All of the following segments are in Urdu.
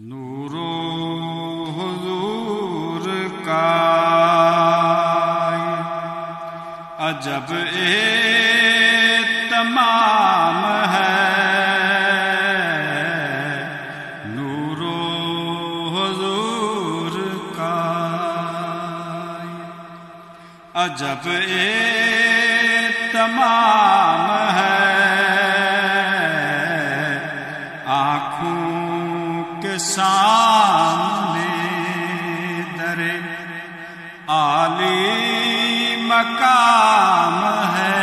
نور حضور کا عجب تمام ہے، نور حضور کا عجب تمام ہے، آنکھوں کے سامنے در عالی مقام ہے،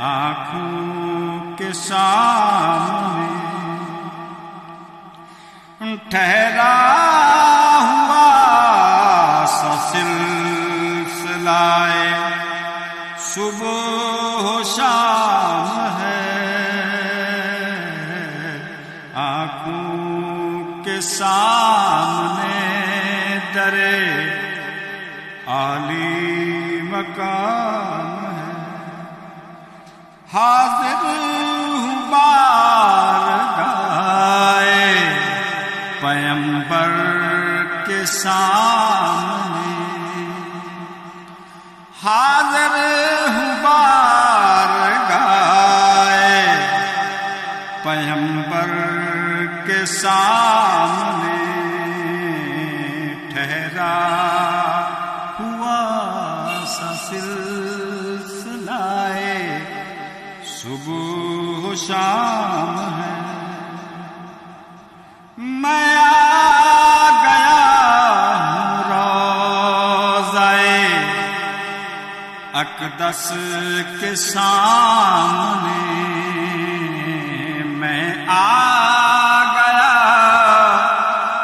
آنکھوں کے سامنے ٹھہرا ہوا سا سلسلہ صبح و شام ہے، آنکھوں کے سامنے در عالی مقام ہے، حاضر ہوں بارگاہ پیمبر کے سامنے، حاضر ہوں بارگاہ پیمبر کے سامنے، ٹھہرا ہوا سا سلسلہ صبح و شام ہے، میں آ گیا ہوں روضہ اقدس کے سامنے، میں آ گیا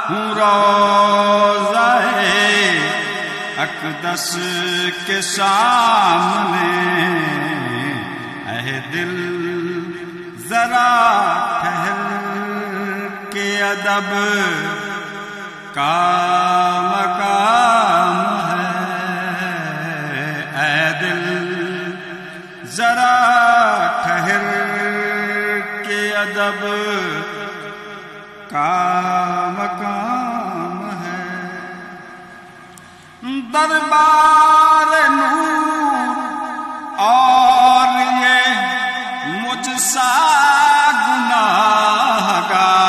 ہوں روضہ اقدس کے سامنے، اے دل ذرا ٹھہر کے ادب کا مقام ہے، اے دل ذرا ٹھہر کے ادب کا مقام ہے، دربار نور اور یہ مجھ سا گناہگار،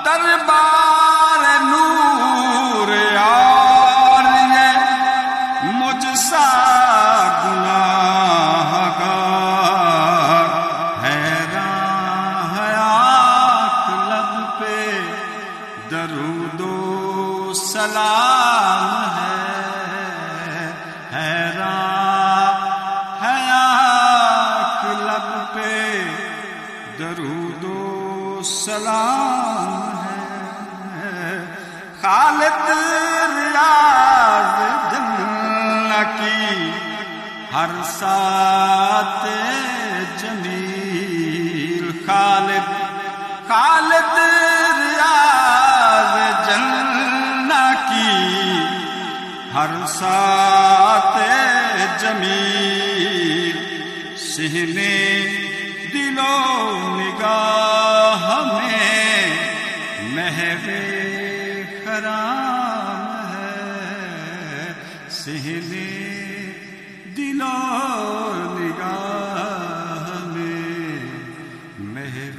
دربار نور اور یہ مجھ سا گناہگار، حیران ہے آنکھ لب پہ درود و سلام ہے، حیران ہے آنکھ لب پہ درود و سلام ہے، خالد ریاض جنہ کی ہر ساتھ جمیل، خالد ریاض جنہ کی ہر ساتھ جمیل، سہنے دل و نگاہ میں محو خرام ہے، سہنے دل و نگاہ میں محو